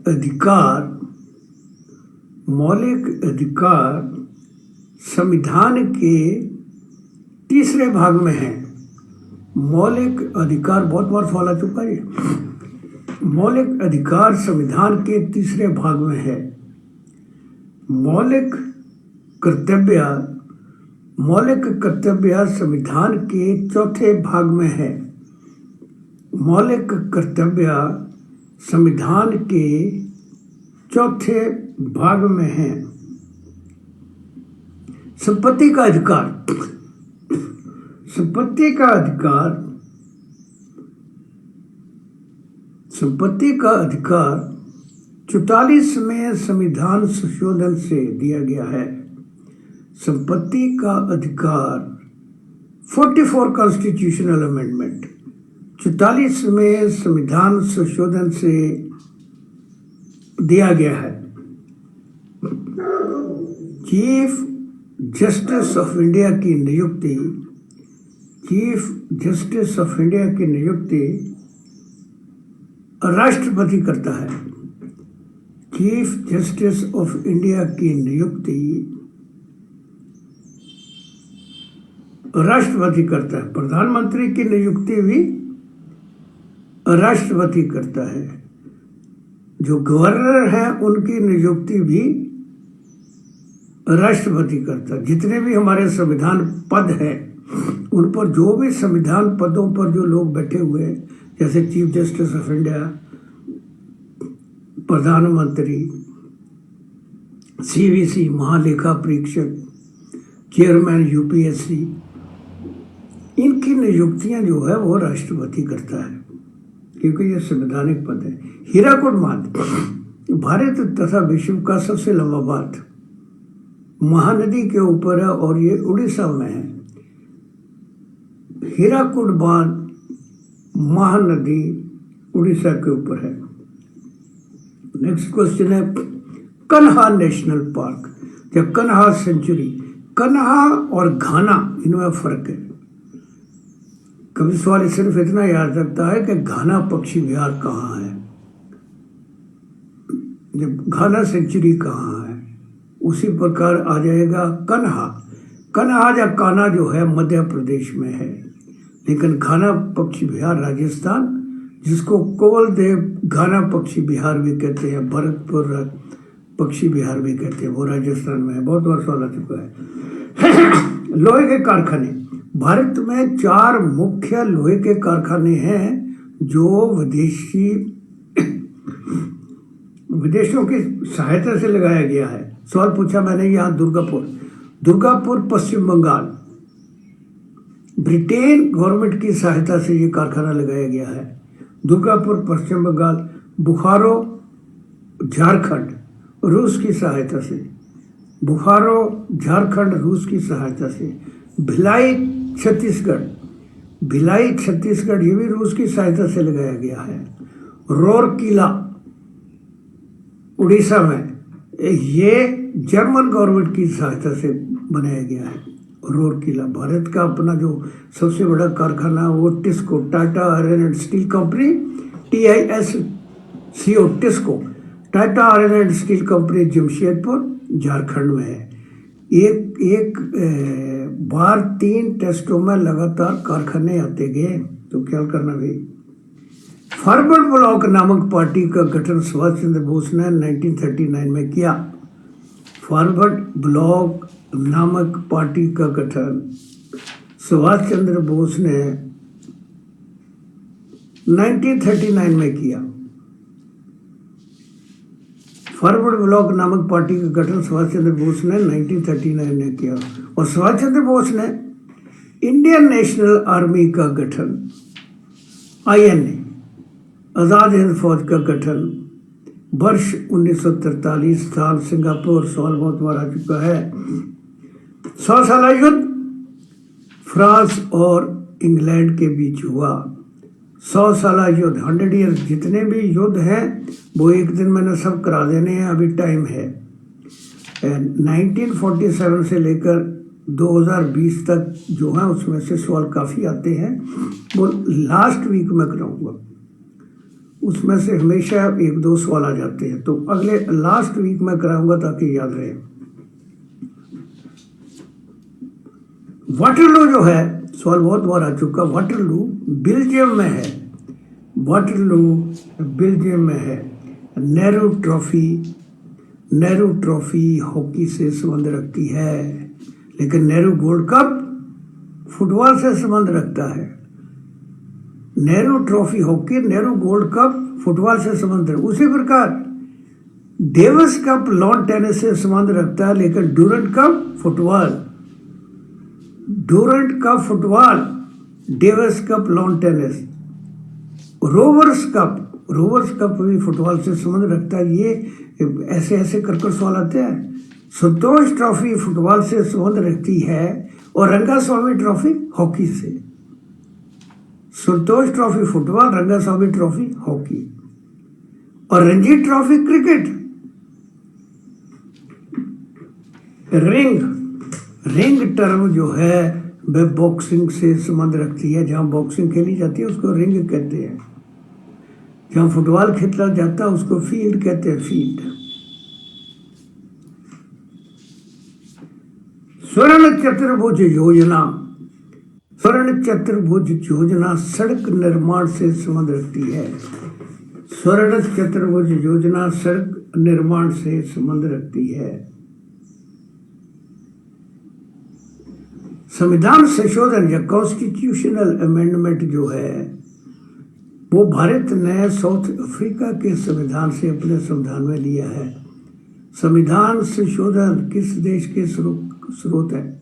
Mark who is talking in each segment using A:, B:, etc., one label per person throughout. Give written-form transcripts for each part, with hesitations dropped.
A: अधिकार संविधान के तीसरे भाग में है। मौलिक अधिकार बहुत बार सवाल आ चुका है। मौलिक अधिकार संविधान के तीसरे भाग में है। मौलिक कर्तव्य संविधान के चौथे भाग में है। मौलिक कर्तव्य संविधान के चौथे भाग में है। संपत्ति का अधिकार 44वें संविधान संशोधन से दिया गया है। संपत्ति का अधिकार 44 कॉन्स्टिट्यूशनल अमेंडमेंट 44वें संविधान संशोधन से दिया गया है। चीफ जस्टिस ऑफ इंडिया की नियुक्ति राष्ट्रपति करता है। चीफ जस्टिस ऑफ इंडिया की नियुक्ति राष्ट्रपति करता है। प्रधानमंत्री की नियुक्ति भी राष्ट्रपति करता है। जो गवर्नर हैं उनकी नियुक्ति भी राष्ट्रपति करता है। जितने भी हमारे संविधान पद हैं उन पर जो भी संविधान पदों पर जो लोग बैठे हुए हैं, जैसे चीफ जस्टिस ऑफ इंडिया, प्रधानमंत्री, सीवीसी महालेखा परीक्षक, चेयरमैन यूपीएससी, इनकी नियुक्तियां जो है वो राष्ट्रपति करता है, क्योंकि ये संवैधानिक पद है। हीराकुड बांध भारत तथा विश्व का सबसे लंबा बांध महानदी के ऊपर है और ये उड़ीसा में है। हीराकुड बांध महानदी उड़ीसा के ऊपर है। नेक्स्ट क्वेश्चन है कन्हा नेशनल पार्क या कन्हा सेंचुरी। कन्हा और घाना इनमें फर्क है। कभी सवाल सिर्फ इतना याद रखता है कि घाना पक्षी विहार कहाँ है, जब घाना सेंचुरी कहाँ है, उसी प्रकार आ जाएगा कन्हा या कान्हा जो है मध्य प्रदेश में है, लेकिन घाना पक्षी विहार राजस्थान, जिसको कोवल देव घाना पक्षी विहार भी कहते हैं, भरतपुर पक्षी विहार भी कहते हैं, वो राजस्थान में है। बहुत बार सवाल आ चुका है। लोहे के कारखाने भारत में 4 मुख्य लोहे के कारखाने हैं जो विदेशों की सहायता से लगाया गया है। सवाल पूछा मैंने यहाँ दुर्गापुर पश्चिम बंगाल, ब्रिटेन गवर्नमेंट की सहायता से ये कारखाना लगाया गया है। दुर्गापुर पश्चिम बंगाल। बोकारो झारखंड रूस की सहायता से। बोकारो झारखंड रूस की सहायता से। भिलाई छत्तीसगढ़ ये भी रूस की सहायता से लगाया गया है। रोरकिला उड़ीसा में, ये जर्मन गवर्नमेंट की सहायता से बनाया गया है। रोरकिला भारत का अपना जो सबसे बड़ा कारखाना वो TISCO, Tata iron and steel company, TISCO TISCO, Tata iron and steel company Jamshedpur Jharkhand में है। एक बार 3 टेस्टों में लगातार कारखाने आते गए, तो ख्याल करना भाई। फॉरवर्ड ब्लॉक नामक पार्टी का गठन सुभाष चंद्र बोस ने 1939 में किया। फॉरवर्ड ब्लॉक नामक पार्टी का गठन सुभाष चंद्र बोस ने 1939 में किया। फॉरवर्ड ब्लॉक नामक पार्टी का गठन सुभाष चंद्र बोस ने 1939 में किया। और सुभाष चंद्र बोस ने इंडियन नेशनल आर्मी का गठन, INA आज़ाद हिंद फौज का गठन वर्ष 1943 साल सिंगापुर। सवाल बहुत बार आ चुका है। 100 साल युद्ध फ्रांस और इंग्लैंड के बीच हुआ। 100 साल युद्ध, 100 ईयर्स, जितने भी युद्ध हैं वो एक दिन मैंने सब करा देने हैं, अभी टाइम है। 1947 से लेकर 2020 तक जो है उसमें से सवाल काफ़ी आते हैं, वो लास्ट वीक में कराऊंगा। उसमें से हमेशा एक दो सवाल आ जाते हैं, तो अगले लास्ट वीक में कराऊंगा ताकि याद रहे। वाटरलू जो है, सवाल बहुत बार आ चुका, वाटरलू बेल्जियम में है। वाटरलू बेल्जियम में है। नेहरू ट्रॉफी हॉकी से संबंध रखती है, लेकिन नेहरू गोल्ड कप फुटबॉल से संबंध रखता है। Nehru trophy hockey, Nehru gold cup football से संबंध है। उसी प्रकार डेविस कप लॉन टेनिस से संबंध रखता है, लेकिन Durand cup football, Davis cup lawn tennis. Rovers cup भी फुटबॉल से संबंध रखता है। ये ऐसे कर सवाल आते हैं। संतोष ट्रॉफी फुटबॉल से संबंध रखती है और रंगास्वामी ट्रॉफी हॉकी से। Santosh trophy football, Rangaswamy trophy hockey. और Ranji trophy cricket. Ring term जो है वह बॉक्सिंग से संबंध रखती है। जहां बॉक्सिंग खेली जाती है उसको रिंग कहते हैं, जहां फुटबॉल खेला जाता है उसको फील्ड कहते हैं, फील्ड। स्वर्ण चतुर्भुज योजना सड़क निर्माण से संबंध रखती है। स्वर्ण चतुर्भुज योजना सड़क निर्माण से संबंध रखती है। संविधान संशोधन या कॉन्स्टिट्यूशनल अमेंडमेंट जो है वो भारत ने साउथ अफ्रीका के संविधान से अपने संविधान में लिया है। संविधान संशोधन किस देश के स्रोत है?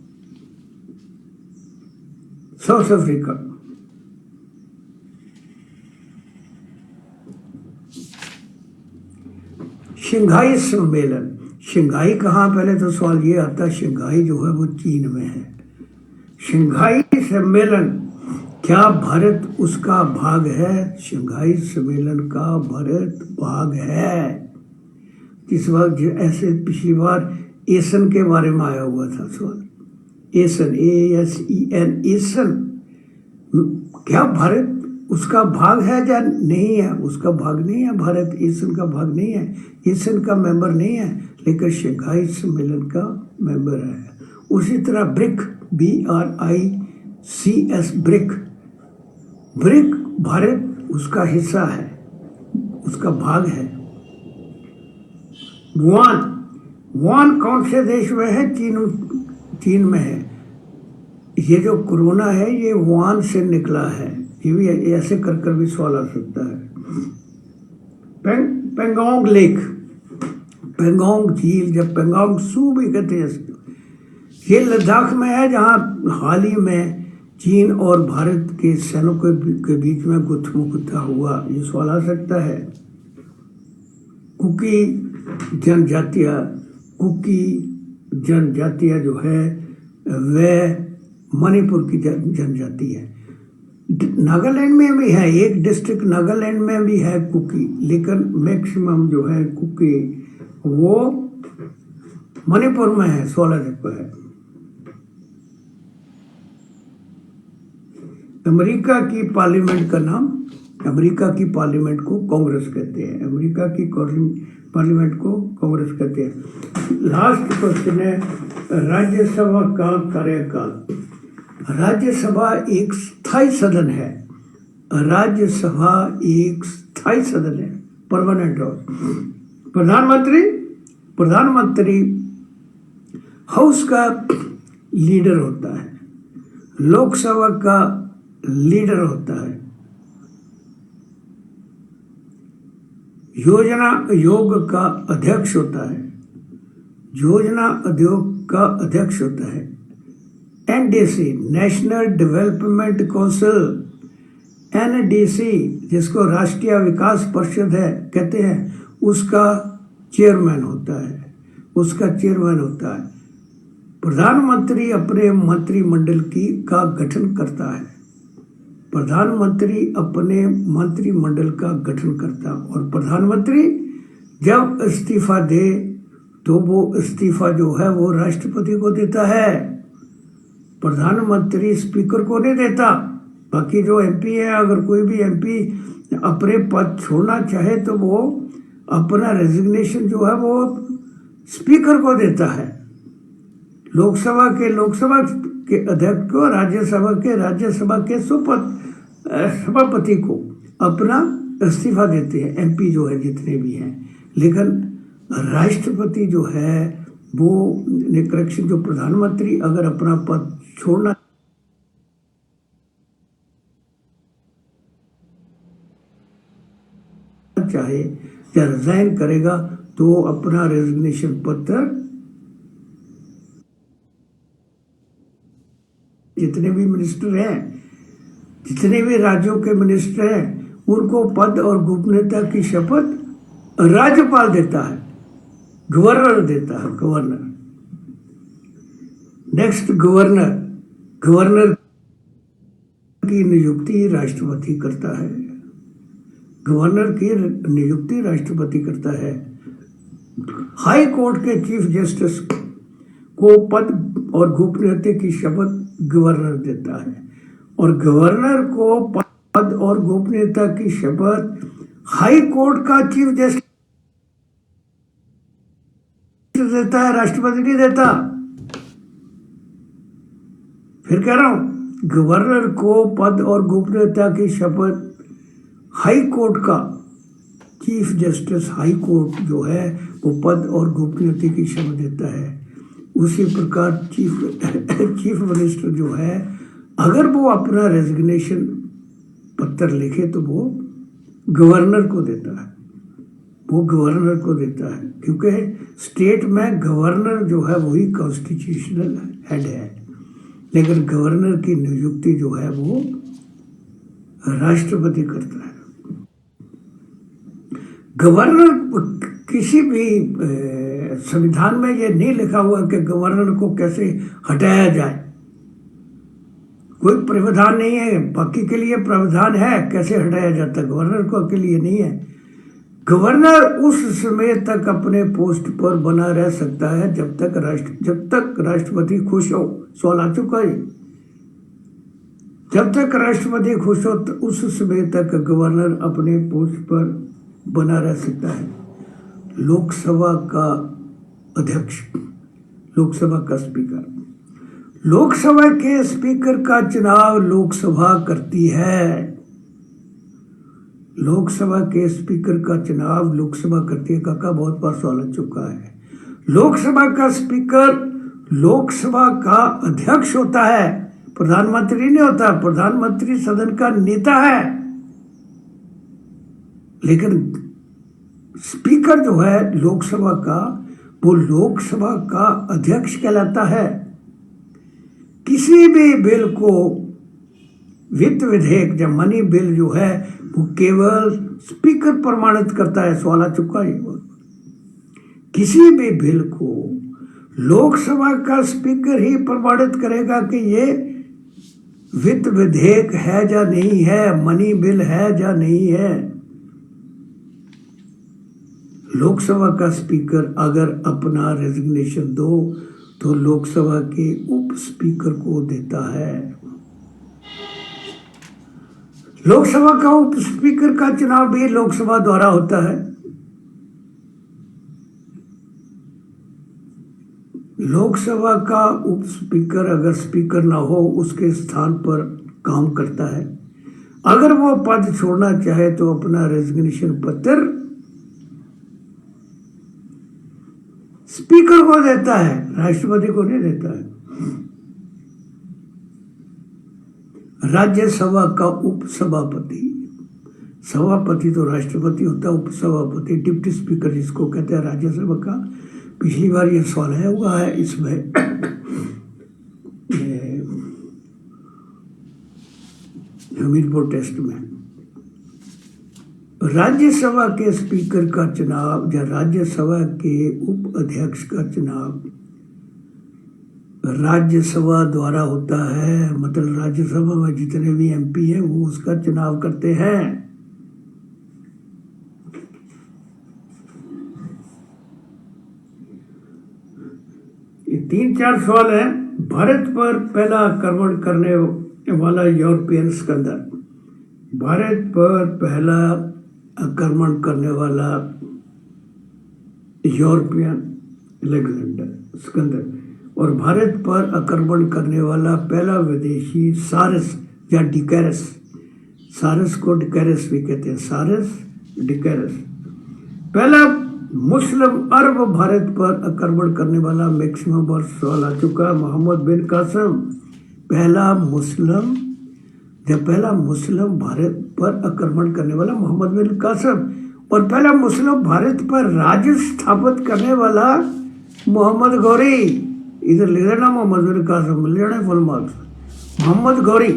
A: South Africa. शंघाई सम्मेलन, शंघाई कहाँ, पहले तो सवाल ये आता है, शंघाई जो है वो चीन में है। शंघाई सम्मेलन क्या भारत उसका भाग है? शंघाई सम्मेलन का भारत भाग है। इस वक्त ऐसे पिछली बार एसन के बारे में आया हुआ था सवाल, एसन, ASEN, एसन, क्या भारत उसका भाग है या नहीं है? उसका भाग नहीं है, भारत एसन का भाग नहीं है, एसन का मेंबर नहीं है, लेकिन शंघाई सम्मेलन का मेंबर है। उसी तरह ब्रिक, BRICS, ब्रिक भारत उसका हिस्सा है, उसका भाग है। वुहान कौन से देश में है? चीन में है। ये जो कोरोना है ये वुहान से निकला है। ये भी ऐसे कर भी सवाल आ सकता है। पेंगोंग लेक, पेंगोंग झील, जब पेंगोंग सू भी कहते हैं, ये लद्दाख में है, जहां हाल ही में चीन और भारत के सैनिकों के बीच में गुत्थमुत्था हुआ। ये सवाल आ सकता है। कुकी जनजातियां जो है वह मणिपुर की जनजाति है। नागालैंड में भी है, एक डिस्ट्रिक्ट नागालैंड में भी है कुकी, लेकिन मैक्सिमम जो है कुकी वो मणिपुर में है, 16 जगह है। अमेरिका की पार्लियामेंट का नाम, अमेरिका की पार्लियामेंट को कांग्रेस कहते हैं। अमेरिका की पार्लियामेंट को कांग्रेस कहते हैं। लास्ट क्वेश्चन है राज्यसभा का कार्यकाल। राज्यसभा एक स्थायी सदन है। राज्यसभा एक स्थायी सदन है, परमानेंट हाउस। प्रधानमंत्री हाउस का लीडर होता है, लोकसभा का लीडर होता है, योजना आयोग का अध्यक्ष होता है, योजना आयोग का अध्यक्ष होता है। NDC, national development council, NDC जिसको राष्ट्रीय विकास परिषद है कहते हैं, उसका चेयरमैन होता है। प्रधानमंत्री अपने मंत्रिमंडल का गठन करता है। प्रधानमंत्री अपने मंत्रिमंडल का गठन करता, और प्रधानमंत्री जब इस्तीफा दे तो वो इस्तीफा जो है वो राष्ट्रपति को देता है। प्रधानमंत्री स्पीकर को नहीं देता, बाकी जो एमपी है, अगर कोई भी एमपी अपने पद छोड़ना चाहे तो वो अपना रेजिग्नेशन जो है वो स्पीकर को देता है, लोकसभा के अध्यक्ष को, राज्यसभा के सभापति को अपना इस्तीफा देते हैं एमपी जो है जितने भी हैं। लेकिन राष्ट्रपति जो है वो करेक्शन, जो प्रधानमंत्री अगर अपना पद छोड़ना चाहे या रिजाइन करेगा तो अपना रेजिग्नेशन पत्र जितने भी मिनिस्टर हैं, जितने भी राज्यों के मिनिस्टर हैं, उनको पद और गोपनीयता की शपथ राज्यपाल देता है, गवर्नर देता है, गवर्नर। नेक्स्ट, गवर्नर की नियुक्ति राष्ट्रपति करता है। गवर्नर की नियुक्ति राष्ट्रपति करता है। हाई कोर्ट के चीफ जस्टिस को पद और गोपनीयता की शपथ गवर्नर देता है, और गवर्नर को पद और गोपनीयता की शपथ हाई कोर्ट का चीफ जस्टिस देता है, राष्ट्रपति नहीं देता। फिर कह रहा हूं, गवर्नर को पद और गोपनीयता की शपथ हाई कोर्ट का चीफ जस्टिस, हाई कोर्ट जो है वो पद और गोपनीयता की शपथ देता है। उसी प्रकार चीफ मिनिस्टर जो है, अगर वो अपना रेजिग्नेशन पत्र लिखे तो वो गवर्नर को देता है, वो गवर्नर को देता है, क्योंकि स्टेट में गवर्नर जो है वही कॉन्स्टिट्यूशनल हेड है। लेकिन गवर्नर की नियुक्ति जो है वो राष्ट्रपति करता है। गवर्नर किसी भी संविधान में ये नहीं लिखा हुआ कि गवर्नर को कैसे हटाया जाए, कोई प्रावधान नहीं है। बाकी के लिए प्रावधान है कैसे हटाया जाता है, गवर्नर को के लिए नहीं है। गवर्नर उस समय तक अपने पोस्ट पर बना रह सकता है जब तक राष्ट्रपति खुश हो। सवाल आ चुका है, जब तक राष्ट्रपति खुश हो तो उस समय तक गवर्नर अपने पोस्ट पर बना रह सकता है। लोकसभा का अध्यक्ष, लोकसभा का स्पीकर, लोकसभा के स्पीकर का चुनाव लोकसभा करती है। लोकसभा के स्पीकर का चुनाव लोकसभा करती है। काका बहुत बार सवाल आ चुका है। लोकसभा का स्पीकर लोकसभा का अध्यक्ष होता है, प्रधानमंत्री नहीं होता। प्रधानमंत्री सदन का नेता है, लेकिन स्पीकर जो है लोकसभा का, वो लोकसभा का अध्यक्ष कहलाता है। किसी भी बिल को, वित्त विधेयक या मनी बिल जो है वो केवल स्पीकर प्रमाणित करता है। सवाल आ चुका है। किसी भी बिल को लोकसभा का स्पीकर ही प्रमाणित करेगा कि ये वित्त विधेयक है या नहीं है, मनी बिल है या नहीं है। लोकसभा का स्पीकर अगर अपना रेजिग्नेशन दो तो लोकसभा के उप स्पीकर को देता है। लोकसभा का उप स्पीकर का चुनाव भी लोकसभा द्वारा होता है। लोकसभा का उप स्पीकर अगर स्पीकर ना हो उसके स्थान पर काम करता है। अगर वो पद छोड़ना चाहे तो अपना रेजिग्नेशन पत्र स्पीकर को देता है, राष्ट्रपति को नहीं देता है। राज्यसभा का उपसभापति, सभापति तो राष्ट्रपति होता है, उपसभापति डिप्टी स्पीकर जिसको कहते हैं राज्यसभा का। पिछली बार ये सवाल है हुआ है इसमें हमीरपुर टेस्ट में। राज्यसभा के स्पीकर का चुनाव या राज्यसभा के उप अध्यक्ष का चुनाव राज्यसभा द्वारा होता है। मतलब राज्यसभा में जितने भी एमपी हैं वो उसका चुनाव करते हैं। ये 3-4 सवाल हैं। भारत पर पहला आक्रमण करने वाला यूरोपियन सिकंदर, भारत पर पहला आक्रमण करने वाला यूरोपियन अलेक्जेंडर सिकंदर, और भारत पर आक्रमण करने वाला पहला विदेशी सारस या डिकैरस, सारस को डिकैरस भी कहते हैं, सारस डिकैरस। पहला मुस्लिम अरब भारत पर आक्रमण करने वाला मैक्सिमम बार सवाल आ चुका, मोहम्मद बिन कासिम। पहला मुस्लिम भारत पर आक्रमण करने वाला मोहम्मद बिन कासिम, और पहला मुस्लिम भारत पर राज्य स्थापित करने वाला मोहम्मद गौरी। इधर लिख देना मोहम्मद बिन कासिम, मिल जाना फुल मार्क्स। मोहम्मद गौरी,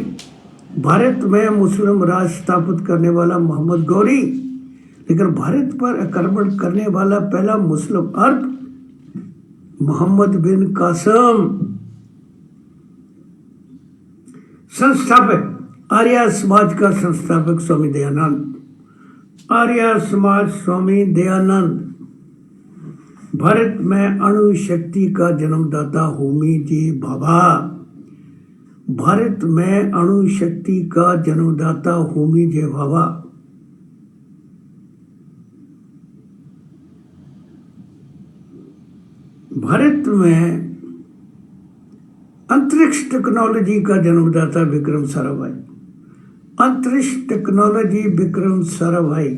A: भारत में मुस्लिम राज स्थापित करने वाला मोहम्मद गौरी। लेकिन भारत पर आक्रमण करने वाला पहला मुस्लिम अरब मोहम्मद बिन कासिम। संस्थापक आर्य समाज का संस्थापक स्वामी दयानंद, आर्य समाज स्वामी दयानंद। भारत में अणु शक्ति का जन्मदाता होमी जी भाभा, भारत में अणु शक्ति का जन्मदाता होमी जे भाभा। भारत में अंतरिक्ष टेक्नोलॉजी का जन्मदाता विक्रम साराभाई, अंतरिक्ष टेक्नोलॉजी विक्रम साराभाई।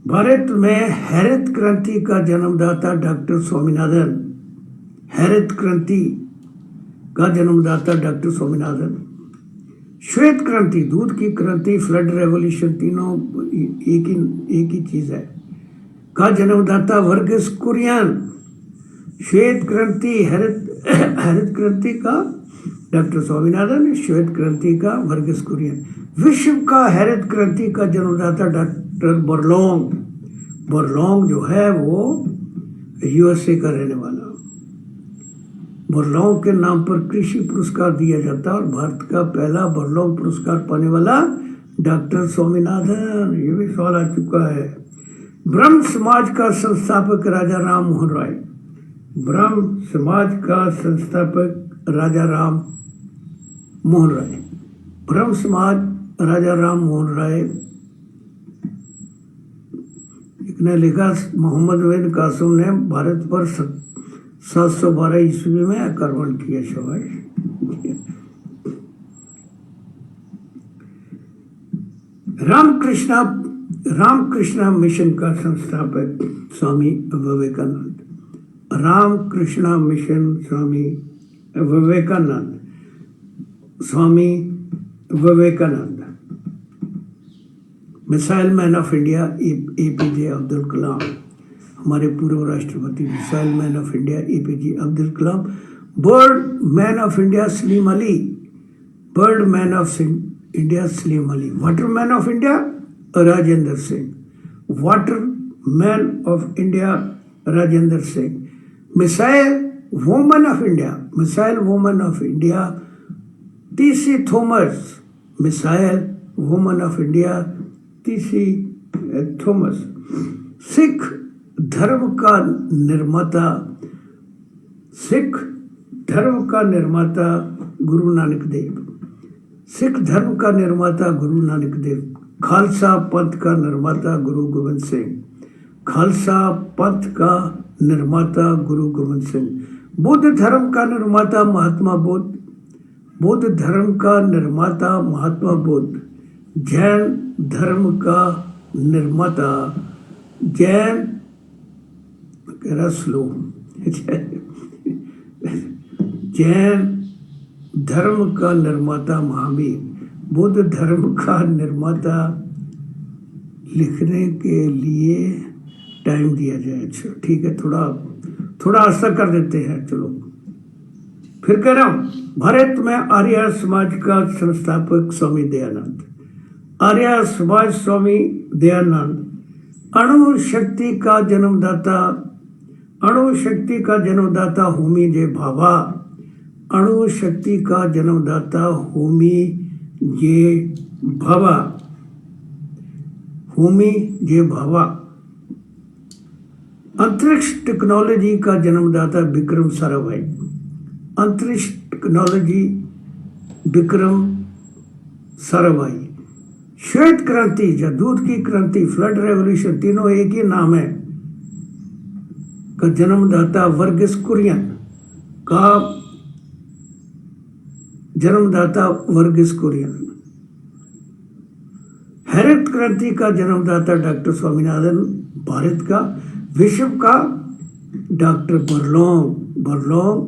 A: भारत में हरित क्रांति का जन्मदाता डॉक्टर स्वामीनाथन, हरित क्रांति का जन्मदाता डॉक्टर स्वामीनाथन। श्वेत क्रांति, दूध की क्रांति, फ्लड रेवोल्यूशन, तीनों एक ही चीज है, का जन्मदाता वर्गीस कुरियन। श्वेत क्रांति, हरित क्रांति का डॉक्टर स्वामीनाथन, श्वेत क्रांति का वर्गीस कुरियन। विश्व का हरित क्रांति का जन्मदाता डॉक्टर बर्लोंग, बर्लोंग जो है वो यूएसए का रहने वाला। बर्लोंग के नाम पर कृषि पुरस्कार दिया जाता है, और भारत का पहला बर्लोंग पुरस्कार पाने वाला डॉक्टर स्वामीनाथन। ये भी सवाल आ चुका है। ब्रह्म समाज का संस्थापक राजा राम मोहन राय, ब्रह्म समाज का संस्थापक राजा राम मोहन राय। ब्रह्म समाज राजा राम मोहन राय। एक ने लिखा मोहम्मद बिन कासिम ने भारत पर 712 ईस्वी में आक्रमण किया। शाबाश। रामकृष्णा मिशन का संस्थापक Swami Vivekananda, Ramakrishna mission Swami Vivekananda, Swami Vivekananda. Missile man of India APJ Abdul Kalam, हमारे पूर्व राष्ट्रपति। Missile man of India APJ Abdul Kalam. Bird man of India Salim Ali, bird man of India Salim Ali. Water man of India Rajendra Singh, water man of India Rajendra Singh. Missile woman of India, missile woman of India TC Thomas, missile woman of India TC Thomas. Sikh धर्म का निर्माता, सिख धर्म का निर्माता गुरु नानक देव, सिख धर्म का निर्माता गुरु नानक देव। खालसा पंथ का निर्माता गुरु गोविंद सिंह, खालसा पंथ का निर्माता गुरु गोविंद सिंह। बुद्ध धर्म का निर्माता महात्मा बुद्ध, बुद्ध धर्म का निर्माता महात्मा बुद्ध। जैन धर्म का निर्माता, जैन कह रहा स्लो, जैन धर्म का निर्माता महावीर। बुद्ध धर्म का निर्माता लिखने के लिए टाइम दिया जाए। अच्छा ठीक है, थोड़ा आस्था कर देते हैं। चलो फिर कह रहा हूं, भारत में आर्य समाज का संस्थापक स्वामी दयानंद, आर्य समाज स्वामी दयानंद। अणु शक्ति का जन्मदाता, अणु शक्ति का जन्मदाता होमी जे भाभा, अणु शक्ति का जन्मदाता होमी जे भाभा, होमी जे भाभा। अंतरिक्ष टेक्नोलॉजी का जन्मदाता विक्रम साराभाई, अंतरिक्ष टेक्नोलॉजी विक्रम साराभाई। श्वेत क्रांति या दूध की क्रांति, फ्लड रेवोल्यूशन, तीनों एक ही नाम है, का जन्मदाता वर्गीस कुरियन का जन्मदाता वर्गीस कुरियन। हरित क्रांति का जन्मदाता डॉक्टर स्वामीनाथन, भारत का। विश्व का डॉक्टर बर्लोंग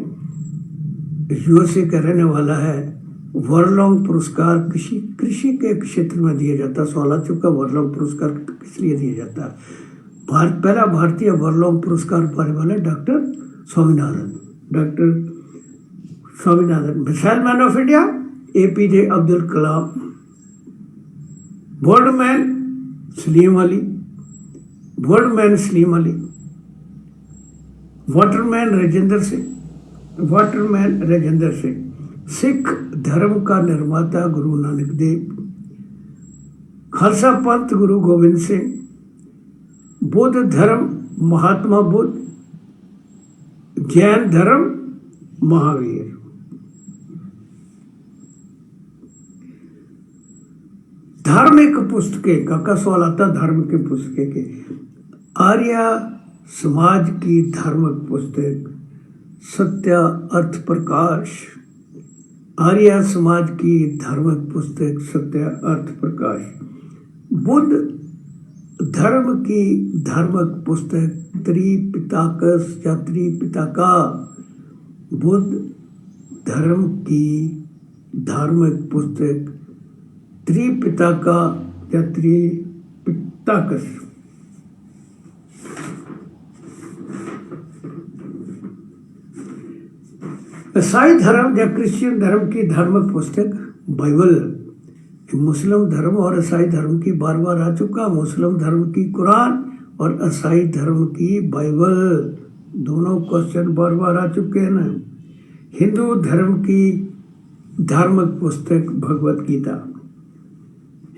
A: यूएसए का रहने वाला है। वर्लोंग पुरस्कार कृषि के क्षेत्र में दिया जाता है। 16 चुका वर्लोंग पुरस्कार किस लिए दिया जाता है? पहला भारतीय वर्लोंग पुरस्कार पाने वाले doctor Swaminathan. Missile man of India APJ Abdul Kalam. Birdman Salim Ali. Waterman Rajendra Singh. Sikh धर्म का निर्माता गुरु नानक देव। खालसा पंथ गुरु गोविंद सिंह। बौद्ध धर्म महात्मा बुद्ध। जैन धर्म महावीर। धार्मिक पुस्तकें का सवाल आता, धार्मिक पुस्तकें के आर्य समाज की धार्मिक पुस्तक सत्य अर्थ प्रकाश। आर्य समाज की धार्मिक पुस्तक सत्य अर्थ प्रकाश। बुद्ध धर्म की धार्मिक पुस्तक त्रिपिटकस या त्रिपिटका। बुद्ध धर्म की धार्मिक पुस्तक त्रिपिटका या त्रिपिटकस। ईसाई धर्म या क्रिश्चियन धर्म की धार्मिक पुस्तक बाइबल। मुस्लिम धर्म और ईसाई धर्म की बार बार आ चुका। मुस्लिम धर्म की कुरान और ईसाई धर्म की बाइबल, दोनों क्वेश्चन बार बार आ चुके हैं ना। हिंदू धर्म की धार्मिक पुस्तक भगवत गीता।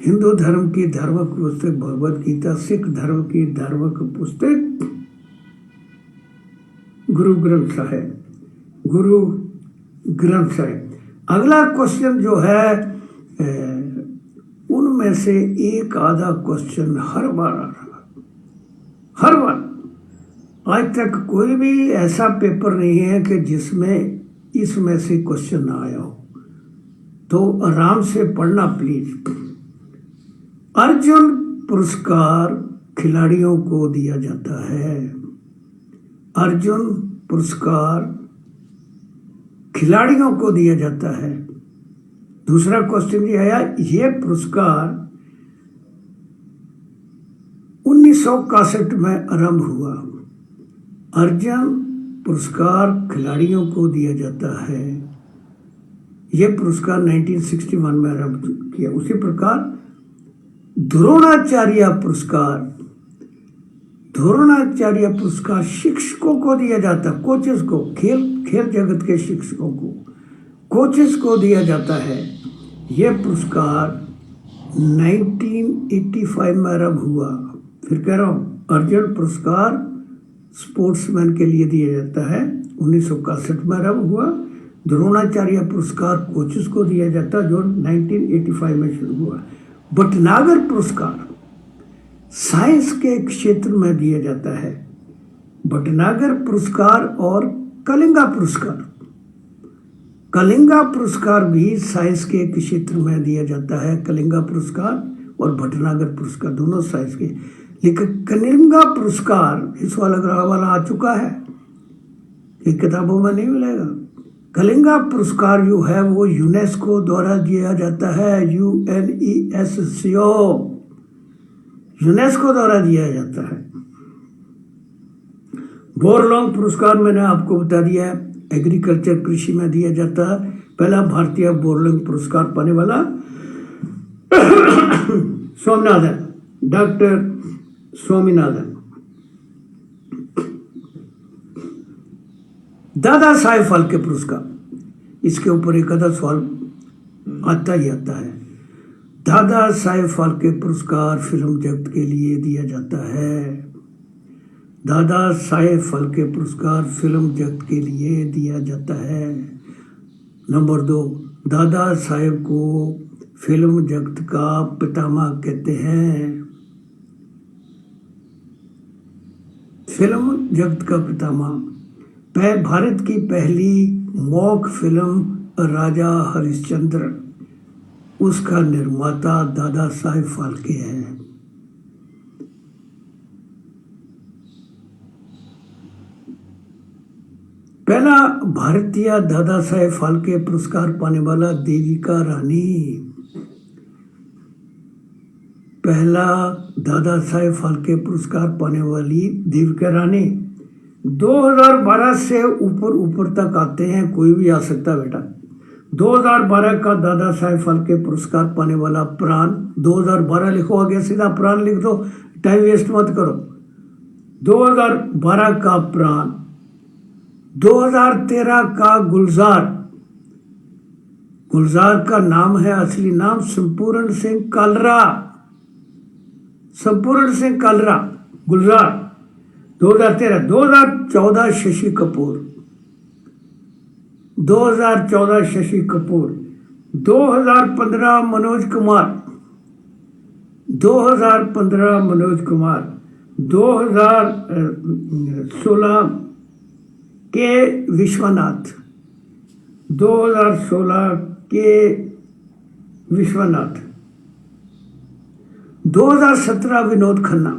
A: हिंदू धर्म की धार्मिक पुस्तक भगवत गीता। सिख धर्म की धार्मिक पुस्तक गुरु ग्रंथ साहिब। अगला क्वेश्चन जो है उनमें से एक आधा क्वेश्चन हर बार आ रहा। आज तक कोई भी ऐसा पेपर नहीं है कि जिसमें इसमें से क्वेश्चन ना आया हो, तो आराम से पढ़ना प्लीज। अर्जुन पुरस्कार खिलाड़ियों को दिया जाता है। अर्जुन पुरस्कार खिलाड़ियों को दिया जाता है। दूसरा क्वेश्चन ये आया, ये पुरस्कार 1961 में आरंभ हुआ। अर्जुन पुरस्कार खिलाड़ियों को दिया जाता है। यह पुरस्कार 1961 में आरंभ किया। उसी प्रकार द्रोणाचार्य पुरस्कार शिक्षकों को दिया जाता, कोचेस को, खेल जगत के शिक्षकों को, कोचेस को दिया जाता है। यह पुरस्कार 1985 में आरंभ हुआ। फिर कह रहा हूँ, अर्जुन पुरस्कार स्पोर्ट्समैन के लिए दिया जाता है, 1961 में आरंभ हुआ। द्रोणाचार्य पुरस्कार कोचेस को दिया जाता, जो 1985 में शुरू हुआ। भटनागर पुरस्कार साइंस के क्षेत्र में दिया जाता है। भटनागर पुरस्कार और कलिंगा पुरस्कार भी साइंस के क्षेत्र में दिया जाता है। कलिंगा पुरस्कार और भटनागर पुरस्कार दोनों साइंस के। लेकिन कलिंगा पुरस्कार इस वाला आ चुका है, ये किताबों में नहीं मिलेगा। कलिंगा पुरस्कार जो है वो यूनेस्को द्वारा दिया जाता है। यूनेस्को द्वारा दिया जाता है। बोरलॉन्ग पुरस्कार मैंने आपको बता दिया है, एग्रीकल्चर कृषि में दिया जाता है। पहला भारतीय बोरलॉन्ग पुरस्कार पाने वाला डॉक्टर स्वामीनाथन। दादा साहेब फाल्के पुरस्कार, इसके ऊपर एक आधा सवाल आता ही आता है। दादा साहेब फाल्के पुरस्कार फिल्म जगत के लिए दिया जाता है। दादा साहेब फाल्के पुरस्कार फिल्म जगत के लिए दिया जाता है। नंबर 2, दादा साहेब को फिल्म जगत का पितामह कहते हैं। फिल्म जगत का पितामह। भारत की पहली मॉक फिल्म राजा हरिश्चंद्र, उसका निर्माता दादा साहेब फाल्के है। पहला भारतीय दादा साहेब फाल्के पुरस्कार पाने वाला देविका रानी। पहला दादा साहेब फाल्के पुरस्कार पाने वाली देविका रानी। 2012 से ऊपर तक आते हैं, कोई भी आ सकता बेटा। 2012 का दादा साहेब फाल्के पुरस्कार पाने वाला प्राण। 2012 लिखो, आगे सीधा प्राण लिख दो, टाइम वेस्ट मत करो। 2012 का प्राण। 2013 का गुलजार। गुलजार का नाम है, असली नाम संपूर्ण सिंह कालरा। संपूर्ण सिंह कालरा, गुलजार। 2013। 2014 शशि कपूर। 2014 शशि कपूर। 2015 मनोज कुमार। 2015 मनोज कुमार। 2016 के विश्वनाथ। 2016 के विश्वनाथ। 2017 विनोद खन्ना।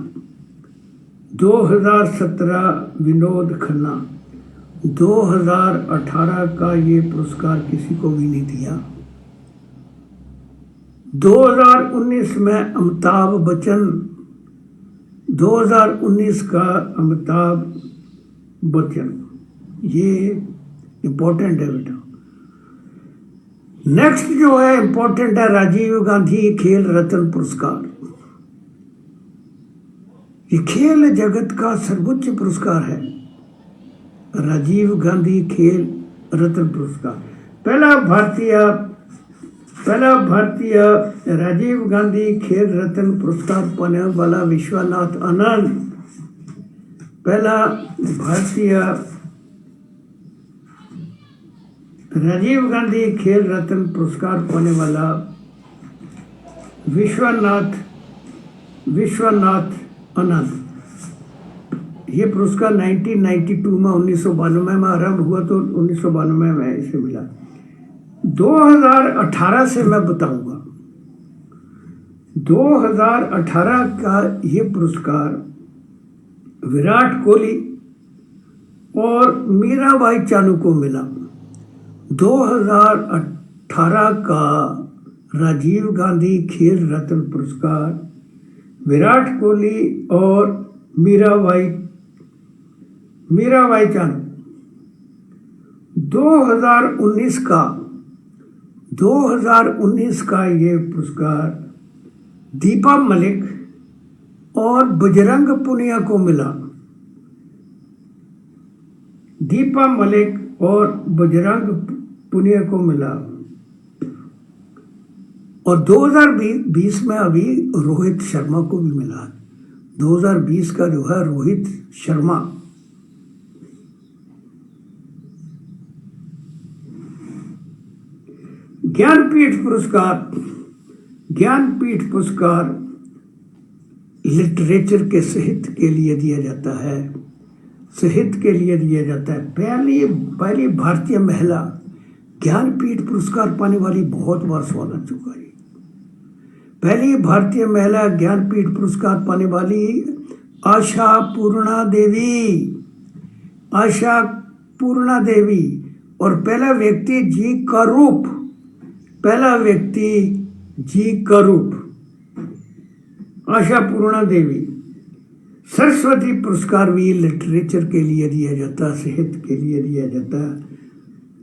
A: 2017 विनोद खन्ना। 2018 का ये पुरस्कार किसी को भी नहीं दिया। 2019 में अमिताभ बच्चन। 2019 का अमिताभ बच्चन, ये इंपॉर्टेंट है बेटा। नेक्स्ट जो है इंपॉर्टेंट है, राजीव गांधी खेल रत्न पुरस्कार। ये खेल जगत का सर्वोच्च पुरस्कार है, राजीव गांधी खेल रत्न पुरस्कार। पहला भारतीय राजीव गांधी खेल रत्न पुरस्कार पाने वाला विश्वनाथ आनंद। पहला भारतीय राजीव गांधी खेल रत्न पुरस्कार पाने वाला विश्वनाथ आनंद। ये पुरस्कार 1992 में 1992 में आरंभ हुआ, तो 1992 में इसे मिला। 2018 से मैं बताऊंगा। 2018 का ये पुरस्कार विराट कोहली और मीराबाई चानू को मिला। 2018 का राजीव गांधी खेल रत्न पुरस्कार विराट कोहली और मीराबाई चानू। 2019 का ये पुरस्कार दीपा मलिक और बजरंग पुनिया को मिला। दीपा मलिक और बजरंग पुनिया को मिला। और 2020 में अभी रोहित शर्मा को भी मिला। 2020 का जो है रोहित शर्मा। ज्ञानपीठ पुरस्कार लिटरेचर के साहित्य के लिए दिया जाता है। पहली भारतीय महिला ज्ञानपीठ पुरस्कार पाने वाली, बहुत बार सवाल आ चुका है। पहली भारतीय महिला ज्ञानपीठ पुरस्कार पाने वाली आशा पूर्णा देवी। और पहला व्यक्ति जी का रूप आशा पूर्णा देवी। सरस्वती पुरस्कार भी लिटरेचर के लिए दिया जाता, साहित्य के लिए दिया जाता।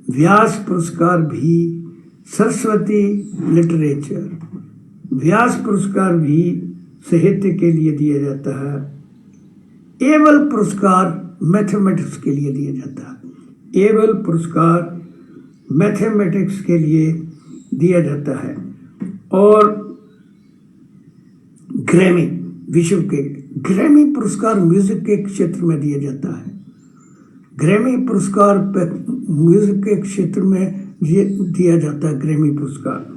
A: व्यास पुरस्कार भी सरस्वती लिटरेचर। व्यास पुरस्कार भी साहित्य के लिए दिया जाता है। एबल पुरस्कार मैथमेटिक्स के लिए दिया जाता है। एबल पुरस्कार मैथमेटिक्स के लिए दिया जाता है। और ग्रैमी पुरस्कार म्यूजिक के क्षेत्र में दिया जाता है। ग्रैमी पुरस्कार म्यूजिक के क्षेत्र में ये दिया जाता है ग्रैमी पुरस्कार।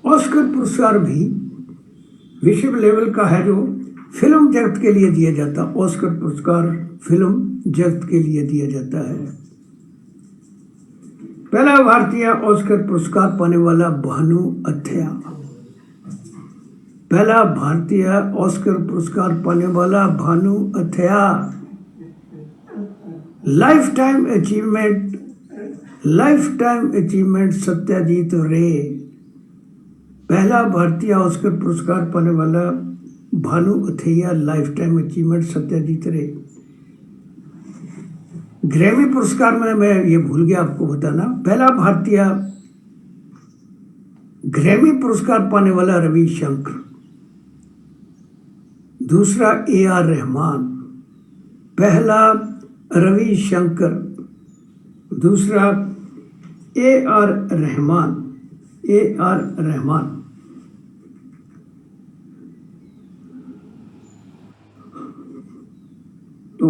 A: ऑस्कर पुरस्कार भी विश्व लेवल का है जो फिल्म जगत के लिए दिया जाता है। ऑस्कर पुरस्कार फिल्म जगत के लिए दिया जाता है। पहला भारतीय ऑस्कर पुरस्कार पाने वाला भानु अथैया। पहला भारतीय ऑस्कर पुरस्कार पाने वाला Bhanu Athaiya. Life time achievement Satyajit रे। पहला भारतीय ऑस्कर पुरस्कार पाने वाला Bhanu Athaiya, life time achievement Satyajit रे। ग्रैमी पुरस्कार में मैं ये भूल गया आपको बताना, पहला भारतीय ग्रैमी पुरस्कार पाने वाला रविशंकर, दूसरा AR रहमान। पहला रविशंकर, दूसरा AR रहमान। तो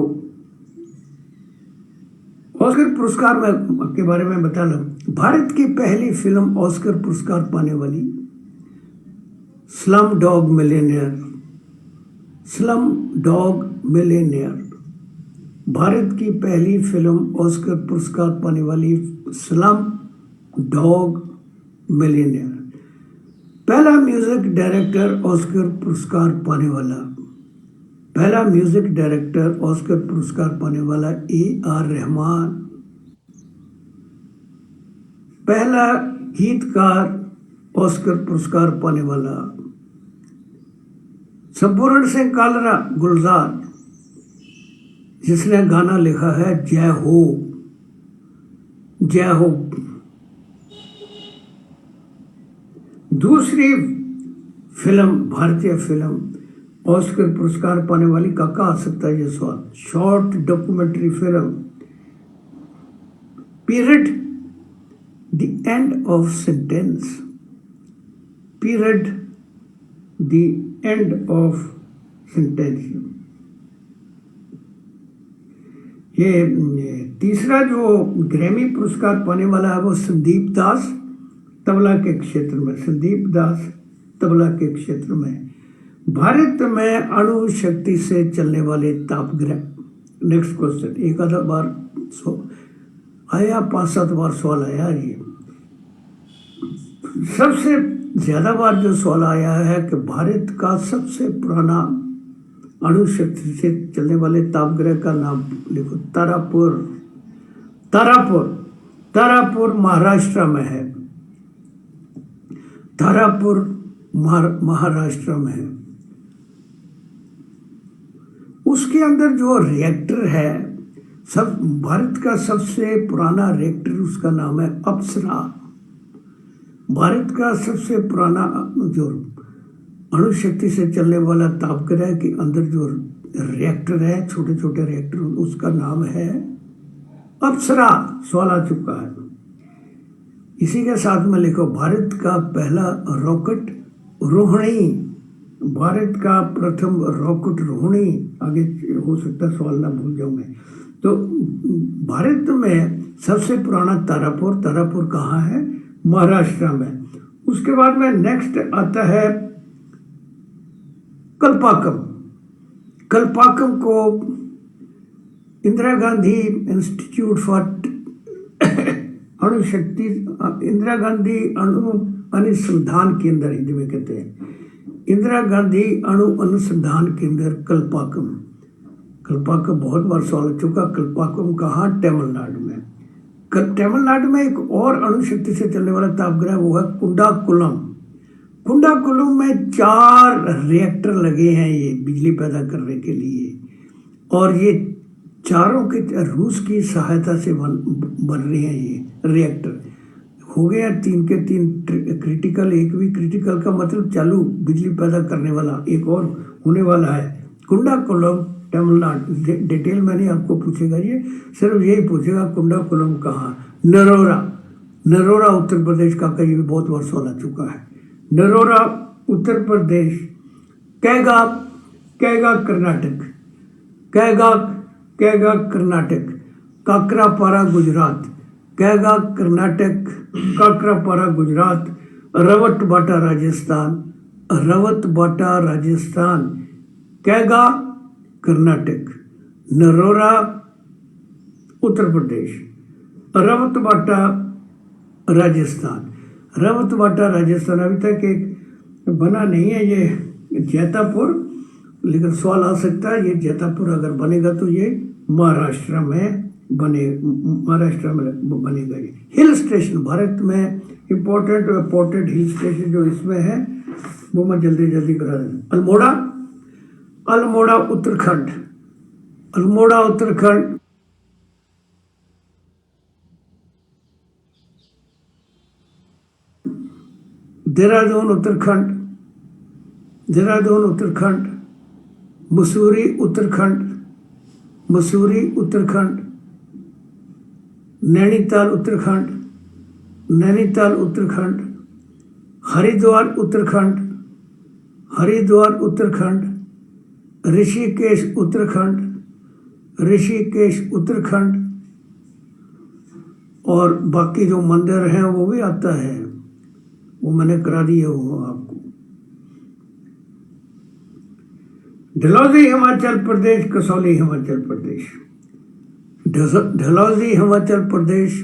A: ऑस्कर पुरस्कार में के बारे में बता लूं, भारत की पहली फिल्म ऑस्कर पुरस्कार पाने वाली स्लम डॉग मिलियनेयर। भारत की पहली फिल्म ऑस्कर पुरस्कार पाने वाली स्लम डॉग मिलियनेयर। पहला म्यूजिक डायरेक्टर ऑस्कर पुरस्कार पाने वाला, पहला म्यूजिक डायरेक्टर ऑस्कर पुरस्कार पाने वाला AR रहमान। पहला गीतकार ऑस्कर पुरस्कार पाने वाला संपूर्ण सिंह कालरा गुलजार, जिसने गाना लिखा है जय हो। दूसरी फिल्म, भारतीय फिल्म ऑस्कर पुरस्कार पाने वाली का आ सकता है ये सवाल, short documentary film period the end of sentence. ये तीसरा जो ग्रैमी पुरस्कार पाने वाला है वो संदीप दास तबला के क्षेत्र में। भारत में अणु शक्ति से चलने वाले तापगृह। नेक्स्ट क्वेश्चन, एक आधा बार आया, 5-7 बार सवाल आया। ये सबसे ज्यादा बार जो सवाल आया है कि भारत का सबसे पुराना अणु शक्ति से चलने वाले तापगृह का नाम लिखो। तारापुर महाराष्ट्र में है। महाराष्ट्र में है। उसके अंदर जो रिएक्टर है, भारत का सबसे पुराना रिएक्टर, उसका नाम है अप्सरा। भारत का सबसे पुराना जो अणु शक्ति से चलने वाला तापगृह के अंदर जो रिएक्टर है, छोटे छोटे रिएक्टर, उसका नाम है अप्सरा। सवाल आ चुका है। इसी के साथ में लिखो भारत का पहला रॉकेट रोहिणी। भारत का प्रथम रॉकेट रोहिणी। आगे हो सकता है सवाल ना भूल जाऊं मैं। तो भारत में सबसे पुराना तारापुर कहाँ है? महाराष्ट्र में। उसके बाद में नेक्स्ट आता है कल्पाकम को इंदिरा गांधी इंस्टीट्यूट फॉर अणुशक्ति, इंदिरा गांधी अणु अनुसंधान केंद्र हिंदी में कहते हैं, इंदिरा गांधी अणु अनुसंधान केंद्र कल्पाकम बहुत बार सवाल हो चुका। कल्पाकम कहाँ? तमिलनाडु में। तमिलनाडु में एक और अणु शक्ति से चलने वाला तापगृह वो है कुंडाकुलम में 4 रिएक्टर लगे हैं ये बिजली पैदा करने के लिए, और ये चारों के रूस की सहायता से बन रहे हैं। ये रिएक्टर हो गया 3 के 3 क्रिटिकल, एक भी क्रिटिकल का मतलब चालू बिजली पैदा करने वाला, एक और होने वाला है। कुंडाकुलम तमिलनाडु, डिटेल में नहीं आपको पूछेगा, ये सिर्फ यही पूछेगा कुंडाकुलम कहाँ। नरोरा, नरोरा उत्तर प्रदेश का कहीं भी बहुत वर्षों लग चुका है। नरोरा उत्तर प्रदेश। कैगा, कैगा कर्नाटक, कैगा, कैगा कर्नाटक। काकरापारा गुजरात, कैगा कर्नाटक, काकरापारा गुजरात। रवतबाटा राजस्थान, रवतबाटा राजस्थान। कैगा कर्नाटक, नरोरा उत्तर प्रदेश, रवतबाटा राजस्थान। रवतबाटा राजस्थान अभी तक एक बना नहीं है ये जैतापुर, लेकिन सवाल आ सकता है ये जैतापुर अगर बनेगा तो ये महाराष्ट्र में महाराष्ट्र में बनेगा। ये हिल स्टेशन भारत में इंपॉर्टेंट हिल स्टेशन जो इसमें है वो मैं जल्दी जल्दी करा दूँ। अल्मोड़ा, अल्मोड़ा उत्तराखंड, अल्मोड़ा उत्तराखंड। देहरादून उत्तराखंड, देहरादून उत्तराखंड। मसूरी उत्तराखंड, मसूरी उत्तराखंड। नैनीताल उत्तराखंड, नैनीताल उत्तराखंड। हरिद्वार उत्तराखंड, हरिद्वार उत्तराखंड। ऋषिकेश उत्तराखंड, ऋषिकेश उत्तराखंड। और बाकी जो मंदिर हैं वो भी आता है, वो मैंने करा दिए हो आपको। डलहौजी हिमाचल प्रदेश, कसौली हिमाचल प्रदेश। डलहौजी हिमाचल प्रदेश,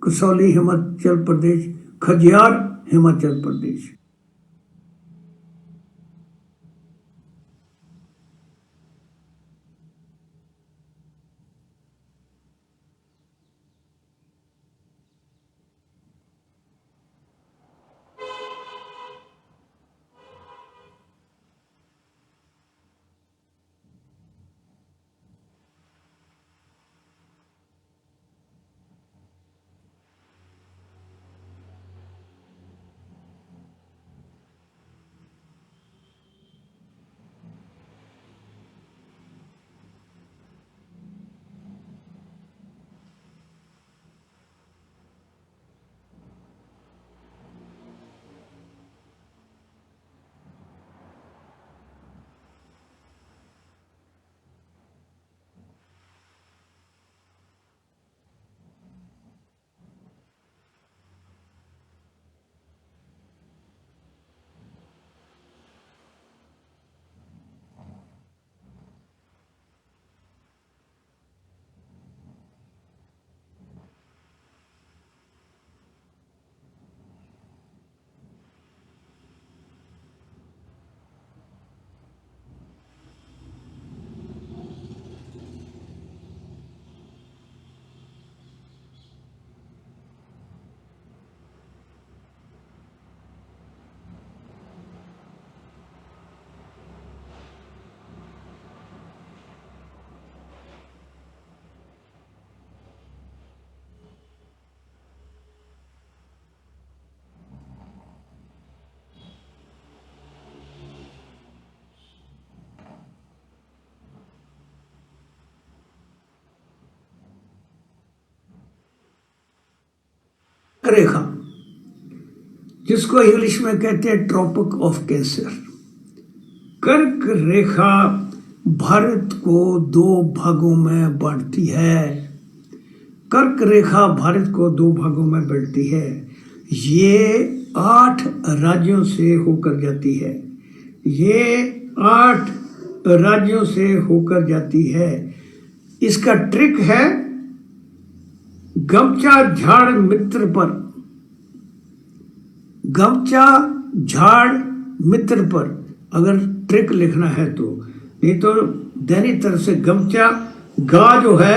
A: कसौली हिमाचल प्रदेश। खजियार हिमाचल प्रदेश। रेखा, जिसको इंग्लिश में कहते हैं ट्रॉपिक ऑफ कैंसर। कर्क रेखा भारत को दो भागों में बांटती है। कर्क रेखा भारत को दो भागों में बांटती है। ये 8 राज्यों से होकर जाती है। ये 8 राज्यों से होकर जाती है। इसका ट्रिक है गमचा झाड़ मित्र पर, गमचा झाड़ मित्र पर अगर ट्रिक लिखना है तो, नहीं तो दैनिक तरह से गमचा गा जो है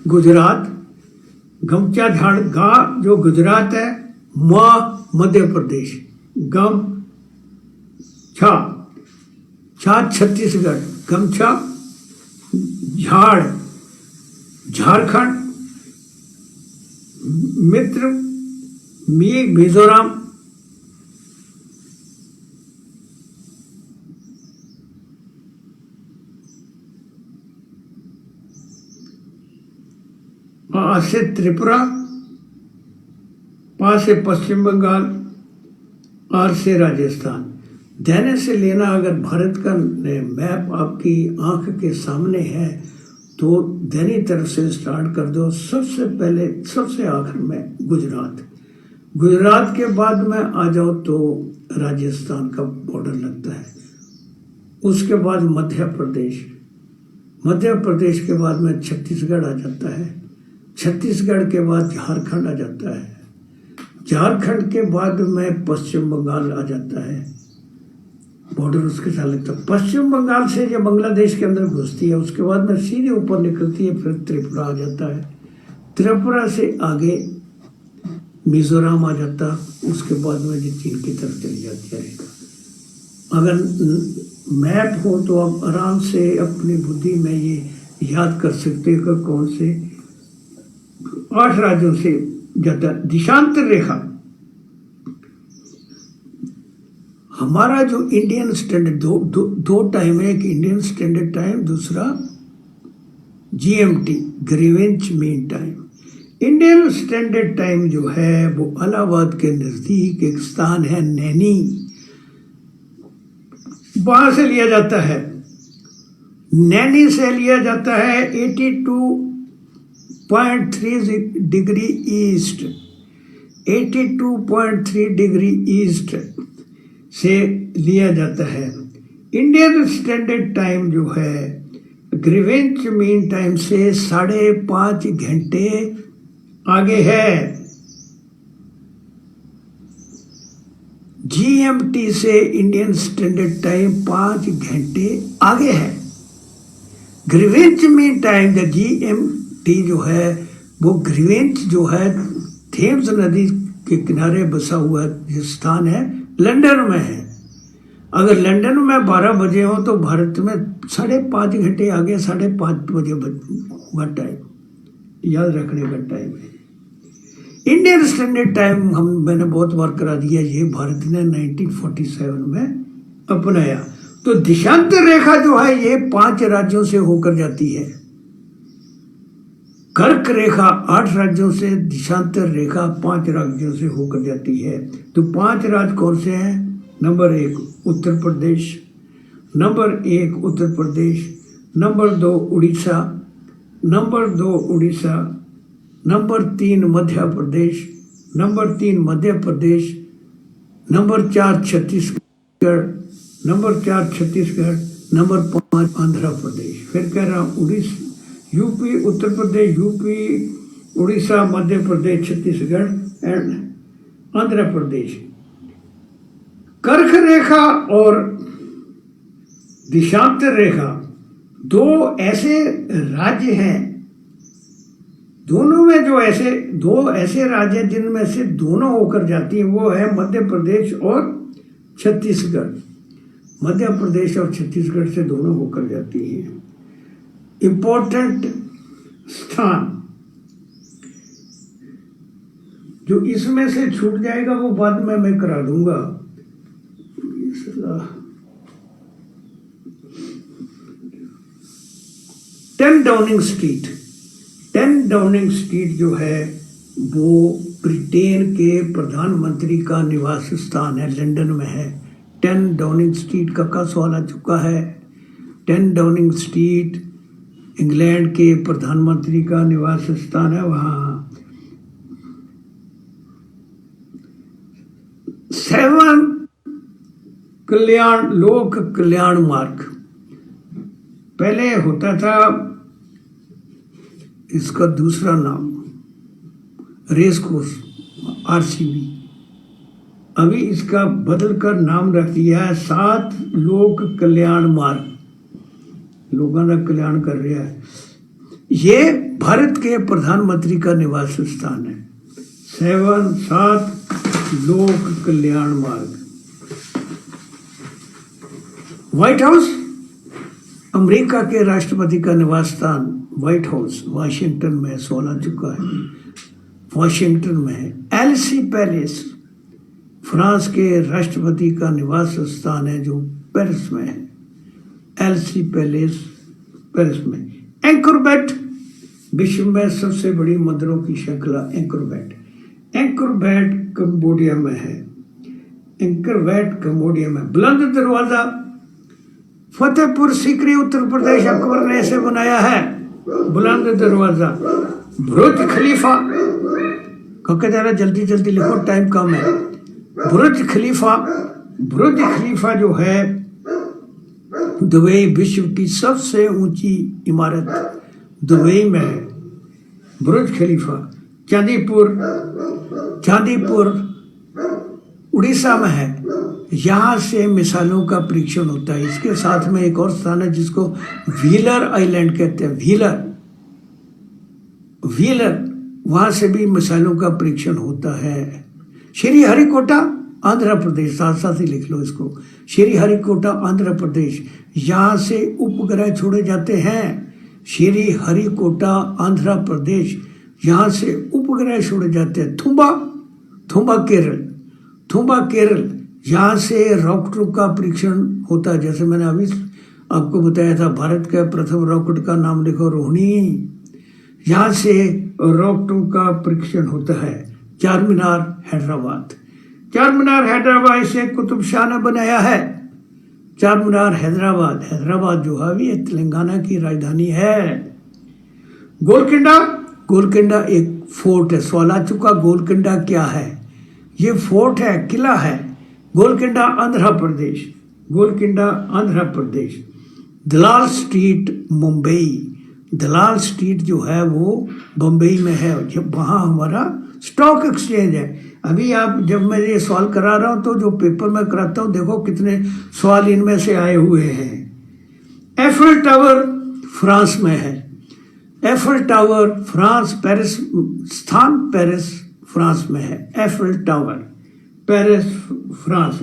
A: गुजरात, गमचा झाड़ गा जो गुजरात है, मा मध्य प्रदेश, गम छा छा छत्तीसगढ़, गमछा झाड़ झारखंड, मित्र मिजोरम, आ से त्रिपुरा, पा से पश्चिम बंगाल, आर से राजस्थान। ध्यान से लेना, अगर भारत का मैप आपकी आंख के सामने है तो दैनी तरफ से स्टार्ट कर दो। सबसे पहले सबसे आखिर में गुजरात, गुजरात के बाद में आ जाओ तो राजस्थान का बॉर्डर लगता है। उसके बाद मध्य प्रदेश, मध्य प्रदेश के बाद में छत्तीसगढ़ आ जाता है, छत्तीसगढ़ के बाद झारखंड आ जाता है, झारखंड के बाद में पश्चिम बंगाल आ जाता है, बॉर्डर उसके साथ लगता है। पश्चिम बंगाल से ये बांग्लादेश के अंदर घुसती है, उसके बाद में सीधे ऊपर निकलती है, फिर त्रिपुरा आ जाता है, त्रिपुरा से आगे मिजोरम आ जाता, उसके बाद में ये चीन की तरफ चली जाती है। अगर मैप हो तो आप आराम से अपनी बुद्धि में ये याद कर सकते हो कि कौन से 8 राज्यों से जाता। देशांतर रेखा हमारा जो इंडियन स्टैंडर्ड दो टाइम है, एक इंडियन स्टैंडर्ड टाइम, दूसरा GMT Greenwich mean time. Indian standard time जो है वो इलाहाबाद के नजदीक एक स्थान है नैनी, वहां से लिया जाता है। नैनी से लिया जाता है 82.3 डिग्री ईस्ट, 82.3 डिग्री ईस्ट से लिया जाता है। इंडियन स्टैंडर्ड टाइम जो है ग्रीवेंच मीन टाइम से 5.5 घंटे आगे है। जीएमटी से इंडियन स्टैंडर्ड टाइम 5 घंटे आगे है। ग्रीवेंच मीन टाइम द जीएमटी जो है वो ग्रीवेंच जो है थेम्स नदी के किनारे बसा हुआ स्थान है, लंदन में है। अगर लंदन में 12 बजे हो तो भारत में 5.5 घंटे आगे 5:30 बजे हुआ टाइम, याद रखने का टाइम है। इंडियन स्टैंडर्ड टाइम मैंने बहुत बार करा दिया, ये भारत ने 1947 में अपनाया। तो देशांतर रेखा जो है ये 5 राज्यों से होकर जाती है। कर्क रेखा 8 राज्यों से, देशांतर रेखा 5 राज्यों से होकर जाती है। तो 5 राज्य कौन से हैं? Number 1 Uttar Pradesh, number 1 Uttar Pradesh, number 2 Orissa, number 2 Orissa, number 3 Madhya Pradesh, number 3 Madhya Pradesh, number 4 Chhattisgarh, number 4 Chhattisgarh, number 5 Andhra Pradesh. फिर कह रहा हूँ Orissa, UP, Uttar Pradesh, UP, Orissa, Madhya Pradesh, Chhattisgarh and Andhra Pradesh. कर्क रेखा और देशांतर रेखा 2 ऐसे राज्य हैं, दोनों में जो ऐसे 2 ऐसे राज्य जिनमें से दोनों होकर जाती हैं वो है मध्य प्रदेश और छत्तीसगढ़। मध्य प्रदेश और छत्तीसगढ़ से दोनों होकर जाती हैं। इम्पोर्टेंट स्थान जो इसमें से छूट जाएगा वो बाद में मैं करा दूंगा। 10 डाउनिंग स्ट्रीट, 10 डाउनिंग स्ट्रीट जो है वो ब्रिटेन के प्रधानमंत्री का निवास स्थान है, लंदन में है। 10 डाउनिंग स्ट्रीट का सवाल आ चुका है। 10 डाउनिंग स्ट्रीट इंग्लैंड के प्रधानमंत्री का निवास स्थान है। वहाँ 7 कल्याण लोक कल्याण मार्ग पहले होता था, इसका दूसरा नाम रेस कोर्स आरसीबी, अभी इसका बदलकर नाम रख दिया है 7 लोक कल्याण मार्ग, लोगों का कल्याण कर रहा है। ये भारत के प्रधानमंत्री का निवास स्थान है। 7 लोक कल्याण मार्ग। व्हाइट हाउस अमेरिका के राष्ट्रपति का निवास स्थान, व्हाइट हाउस वाशिंगटन में, सवाल आ चुका है, वाशिंगटन में है। एलसी पैलेस फ्रांस के राष्ट्रपति का निवास स्थान है जो पेरिस में है। एलसी पैलेस पेरिस में। एंकरबेट विश्व में सबसे बड़ी मंदिरों की श्रृंखला एंकरवैट। एंकरवैट कंबोडिया में है। एंकरवैट कंबोडिया में। बुलंद दरवाजा फतेहपुर सीकरी उत्तर प्रदेश अकबर ने इसे बनाया है। बुलंद दरवाजा। बुर्ज खलीफा, कहते जरा जल्दी जल्दी लिखो, टाइम कम है। बुर्ज खलीफा, बुर्ज खलीफा जो है दुबई विश्व की सबसे ऊंची इमारत दुबई में है। बुर्ज खलीफा। चांदीपुर, चांदीपुर उड़ीसा में है। यहाँ से मिसाइलों का परीक्षण होता है। इसके साथ में एक और स्थान है जिसको व्हीलर आइलैंड कहते हैं। व्हीलर, व्हीलर, वहां से भी मिसाइलों का परीक्षण होता है। श्रीहरिकोटा आंध्र प्रदेश, साथ साथ ही लिख लो इसको। श्रीहरिकोटा आंध्र प्रदेश, यहाँ से उपग्रह छोड़े जाते हैं। श्रीहरिकोटा आंध्र प्रदेश, यहाँ से उपग्रह छोड़े जाते हैं। थुम्बा, थुम्बा केरल, थुम्बा केरल, यहाँ से रॉकेटों का परीक्षण होता है। जैसे मैंने अभी आपको बताया था, भारत के प्रथम रॉकेट का नाम लिखो, रोहिणी। यहाँ से रॉकेटों का परीक्षण होता है। चार मीनार हैदराबाद, चार मीनार हैदराबाद से कुतुब शाह ने बनाया है। चार मीनार हैदराबाद, हैदराबाद जो है भी तेलंगाना की राजधानी है। गोलकुंडा, गोलकुंडा एक फोर्ट है। सवाल आ चुका, गोलकुंडा क्या है? ये फोर्ट है, किला है। गोलकुंडा आंध्र प्रदेश, गोलकुंडा आंध्र प्रदेश। दलाल स्ट्रीट मुंबई, दलाल स्ट्रीट जो है वो बम्बई में है। जब वहाँ हमारा स्टॉक एक्सचेंज है। अभी आप जब मैं ये सवाल करा रहा हूँ तो जो पेपर में कराता हूँ, देखो कितने सवाल इनमें से आए हुए हैं। एफिल टावर फ्रांस में है। एफिल टावर फ्रांस, पेरिस स्थान पेरिस फ्रांस में है। Eiffel Tower Paris France.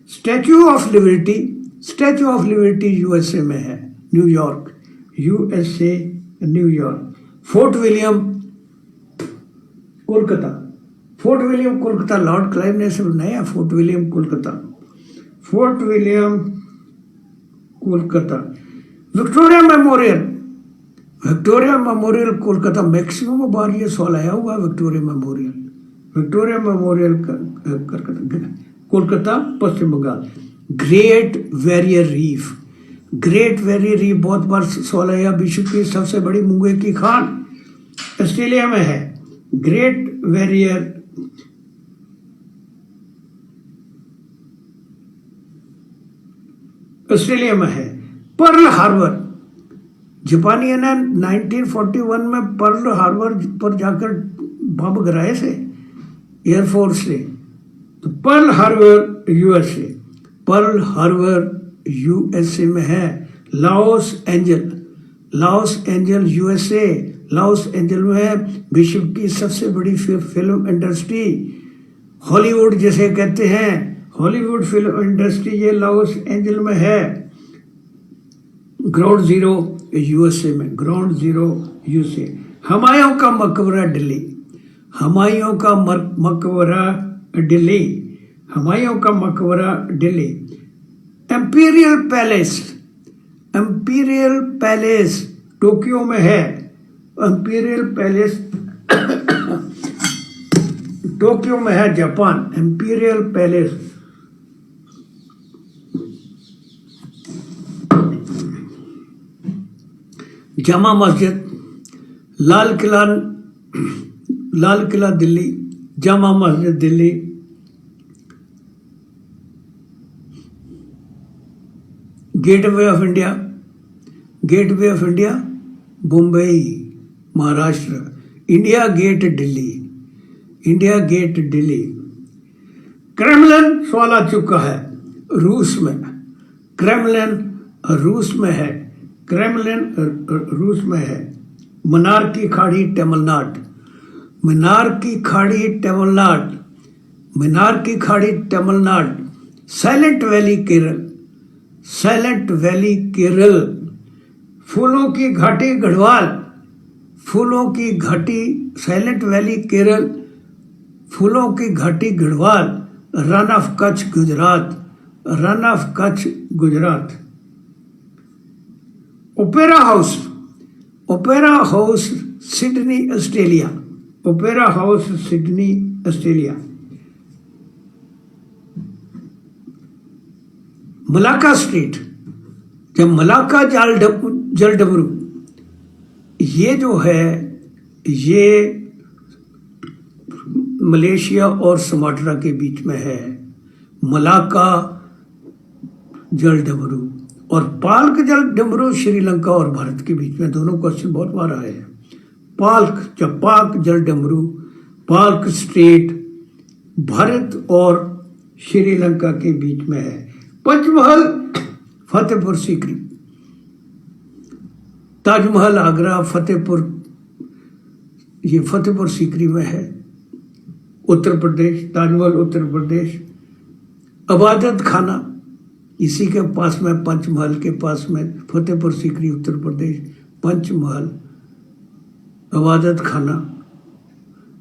A: Statue of Liberty, Statue of Liberty USA में है। New York, USA New York. Fort William Kolkata, Fort William Kolkata, Lord Clive ने इसे बनाया। Fort William Kolkata, Fort William Kolkata. Victoria Memorial, Victoria Memorial Kolkata. Maximum बार ये सवाल आया हुआ Victoria Memorial, Victoria Memorial Kolkata Paschim Bangal. Great Barrier Reef, Great Barrier reef बहुत बार सवाल आया। विश्व की सबसे बड़ी मूंगे की खान ऑस्ट्रेलिया में है। ग्रेट बैरियर ऑस्ट्रेलिया में है। पर्ल हार्बर, जापानियों ने 1941 में पर्ल हार्बर पर जाकर बम गिराए थे एयरफोर्स से। तो Pearl Harbor USA, Pearl Harbor USA में है। Loss angel, loss angel USA, loss angel में है विश्व की सबसे बड़ी फिल्म इंडस्ट्री, हॉलीवुड जिसे कहते हैं, हॉलीवुड फिल्म इंडस्ट्री, ये लॉस एंजल में है। ग्राउंड जीरो यूएसए में, ग्राउंड जीरो यूएसए। हुमायूं का मकबरा दिल्ली, हुमायूं का मकबरा दिल्ली, हुमायूं का मकबरा Delhi. Amperian palace, Amperian palace Tokyo में है। एम्पीरियल पैलेस टोक्यो में है, Japan. Amperian palace. Jama Masjid, Lal Qila, Lal Qila Delhi, Jama Masjid Delhi. Gateway of India, Gateway of India Mumbai Maharashtra. India Gate Delhi, India Gate Delhi. Kremlin सवाल आ चुका है, रूस में। क्रेमलिन रूस में है, क्रेमलिन रूस में है। मन्नार की खाड़ी तमिलनाडु, मन्नार की खाड़ी तमिलनाडु, मन्नार की खाड़ी Tamil Nadu. Silent valley Kerala, silent valley Kerala. फूलों की घाटी गढ़वाल, फूलों की घाटी साइलेंट वैली केरल, फूलों की घाटी Garhwal. Run of Kutch Gujarat, run of Kutch Gujarat. Opera house, opera house Sydney Australia, opera house Sydney Australia. Malacca street, जब मलाका जल डमरू, ये जो है ये मलेशिया और सुमात्रा के बीच में है। मलाका जल डमरू और पाल्क जल डमरू श्रीलंका और भारत के बीच में, दोनों क्वेश्चन बहुत बार आए हैं। पाल्क पाक जल डमरू, पाल्क स्ट्रेट भारत और श्रीलंका के बीच में है। पंचमहल फतेहपुर सीकरी, ताजमहल आगरा फतेहपुर, ये फतेहपुर सीकरी में है, उत्तर प्रदेश। ताजमहल उत्तर प्रदेश। इबादत खाना इसी के पास में, पंचमहल के पास में, फतेहपुर सीकरी उत्तर प्रदेश। पंचमहल इबादत खाना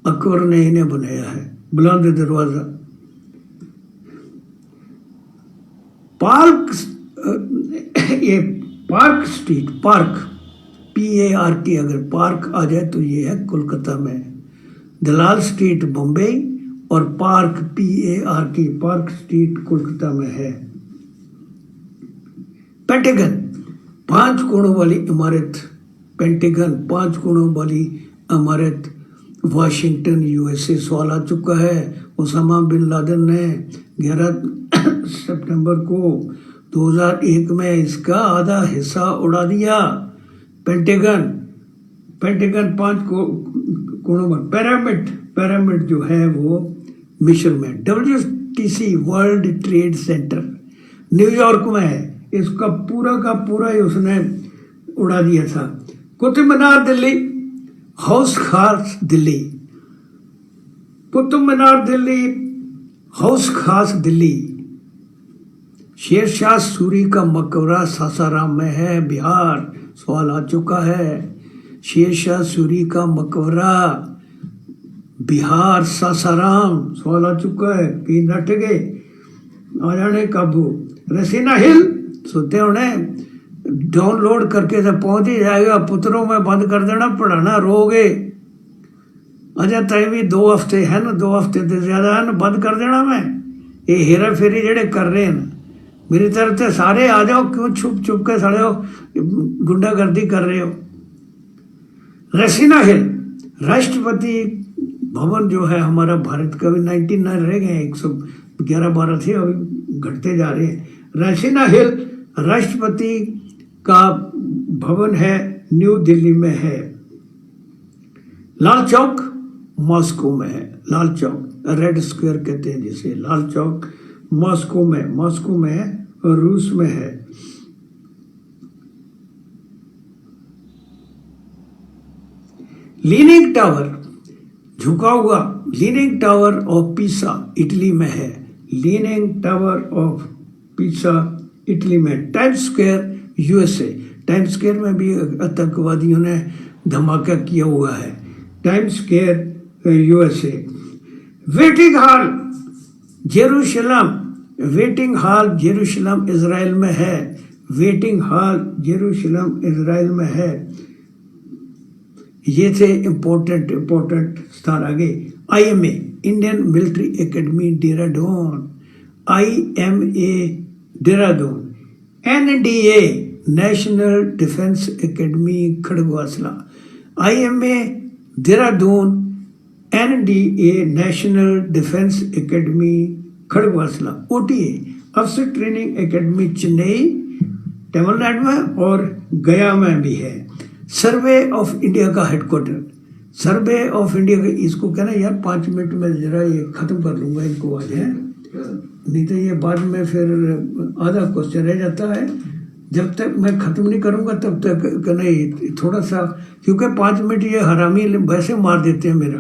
A: अकबर ने इन्हें बनाया है। बुलंद दरवाजा। पार्क, ये पार्क स्ट्रीट, पार्क PARK, अगर पार्क आ जाए तो ये है कोलकाता में। दलाल स्ट्रीट बम्बई और park PARK, park street Kolkata में है। पेंटागन 5 कोणों वाली इमारत, पेंटागन 5 कोणों वाली इमारत वाशिंगटन USA। सवाल आ चुका है। ओसामा बिन लादेन ने 11 सितंबर को 2001 में इसका आधा हिस्सा उड़ा दिया। पेंटागन 5 कोणों में। पिरामिड जो है वो मिस्र में। WTC world trade centre New York में है। इसका पूरा का पूरा ही उसने उड़ा दिया था। कुतुब मीनार दिल्ली, हाउस खास दिल्ली। कुतुब मीनार दिल्ली, हाउस खास दिल्ली। शेरशाह सूरी का मकबरा सासाराम में है, बिहार। सवाल आ चुका है। शेरशाह सूरी का मकबरा बिहार सासाराम, सवाल आ चुका है। कहीं नट गए, आ जाने काबू। रसीना हिल सोते होने, डाउनलोड करके तो पहुंच ही जाएगा। पुत्रों में बंद कर देना, पढ़ाना रोगे। अजय तय भी 2 हफ्ते है ना, 2 हफ्ते से ज्यादा है ना, बंद कर देना। मैं ये हेरा फेरी जेड़े कर रहे हैं मेरी तरफ से सारे आ जाओ, क्यों छुप छुप के सड़े हो, गुंडागर्दी कर रहे हो। रसीना हिल राष्ट्रपति भवन जो है हमारा भारत का, भी 99 रह गए, 111-12 थे, अभी घटते जा रहे हैं। रसीना हिल राष्ट्रपति का भवन है, न्यू दिल्ली में है। लाल चौक मॉस्को में है। लाल चौक रेड स्क्वायर कहते हैं जिसे। लाल चौक मॉस्को में है और रूस में है। लीनिंग टावर झुका हुआ, Leaning Tower of Pisa Italy में है। Leaning Tower of Pisa Italy में। Times Square USA, Times Square में भी आतंकवादियों ने धमाका किया हुआ है। Times Square USA। Waiting hall Jerusalem, waiting hall Jerusalem Israel में है। वेटिंग हॉल जेरूशलम इजराइल में है। ये थे इम्पोर्टेंट स्थान। आगे IMA Indian military academy Dehradun, IMA Dehradun. NDA national defence academy Khadakwasla. IMA Dehradun, NDA national defence academy Khadakwasla. OTA अफसर ट्रेनिंग एकेडमी चेन्नई तमिलनाडु में और गया में भी है। सर्वे ऑफ इंडिया का हेडक्वार्टर, सर्वे ऑफ इंडिया का, इसको कहना यार 5 मिनट में जरा ये खत्म कर लूंगा इनको आज, है नहीं तो ये बाद में फिर आधा क्वेश्चन रह जाता है। जब तक मैं खत्म नहीं करूंगा तब तक नहीं, थोड़ा सा, क्योंकि 5 मिनट ये हरामी वैसे मार देते हैं मेरा।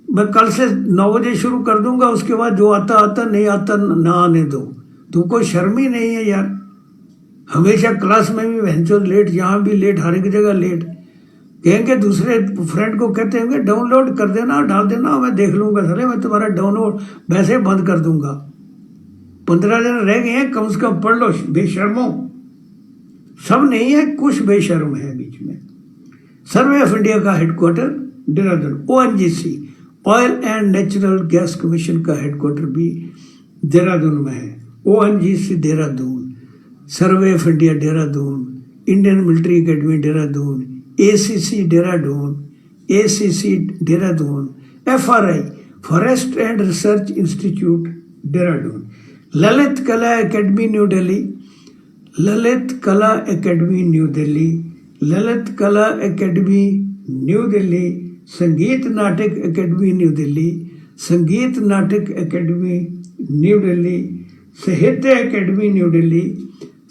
A: मैं कल से 9 बजे शुरू कर दूंगा, उसके बाद जो आता नहीं आता ना आने दो। तुमको शर्म ही नहीं है यार। हमेशा क्लास में भी भैंचो लेट, यहाँ भी लेट, हर एक जगह लेट। कहेंगे दूसरे फ्रेंड को कहते होंगे डाउनलोड कर देना, डाल देना, मैं देख लूंगा। साले मैं तुम्हारा डाउनलोड वैसे बंद कर दूंगा। 15 दिन रह गए हैं, कम से कम पढ़ लो बेशर्मो। सब नहीं है, कुछ बेशर्म है बीच में। सर्वे ऑफ इंडिया का headquarter Dehradun. ONGC oil and natural gas commission का हेडक्वार्टर भी देहरादून में है। ONGC Dehradun, survey of India Dehradun, Indian military academy Dehradun, ACC Dehradun, ACC Dehradun, FRI forest and research institute Dehradun, Lalit कला एकेडमी न्यू दिल्ली, ललित कला एकेडमी न्यू दिल्ली, ललित कला एकेडमी न्यू दिल्ली, संगीत नाटक एकेडमी न्यू दिल्ली, संगीत नाटक एकेडमी न्यू दिल्ली, साहित्य एकेडमी न्यू दिल्ली,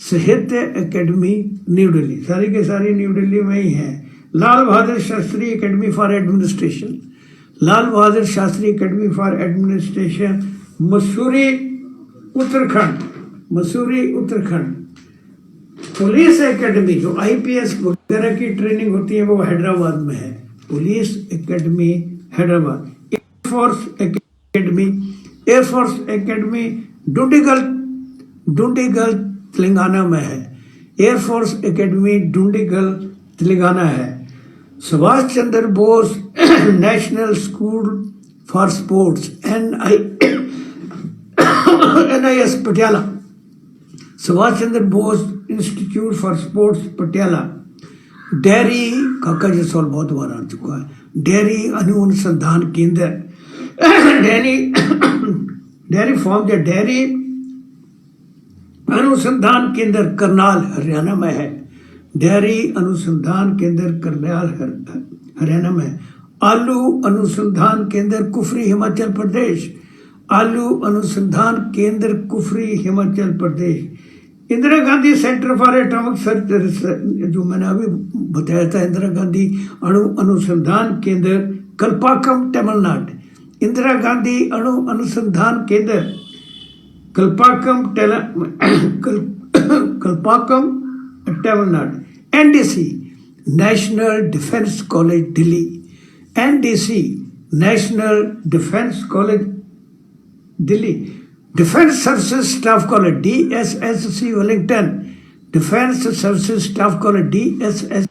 A: साहित्य एकेडमी न्यू दिल्ली, सारी के सारी न्यू दिल्ली में ही है। Lal Bahadur Shastri Academy for Administration, Lal Bahadur Shastri Academy for Administration Mussoorie Uttarakhand, Mussoorie Uttarakhand. Police academy जो आईपीएस वगैरह की ट्रेनिंग होती है वो हैदराबाद में है, police academy Hyderabad. Air force academy, air force academy Dundigal, Dundigal Telangana में है, एयरफोर्स एकेडमी डुंडीगल तेलंगाना है। Subhash Chandra Bose National School for Sports NIS Patiala, Subhash Chandra Bose Institute for Sports Patiala. Dairy काका जी सवाल बहुत बार आ चुका है। डेयरी अनुसंधान केंद्र, डेयरी फॉर्म द डेयरी अनुसंधान केंद्र करनाल हरियाणा में है, डेयरी अनुसंधान केंद्र करनाल हरियाणा में। आलू अनुसंधान केंद्र कुफरी हिमाचल प्रदेश, आलू अनुसंधान केंद्र Kufri Himachal Pradesh. Indira Gandhi Centre for Atomic Research जो मैंने अभी बताया था, इंदिरा गांधी अणु अनुसंधान केंद्र कल्पाकम तमिलनाडु, इंदिरा गांधी अणु अनुसंधान केंद्र Kalpakkam Kalpakkam Tamil Nadu. NDC National Defence College Delhi, NDC National Defence College Delhi. Defence Services Staff College DSSC Wellington, Defence Services Staff College DSS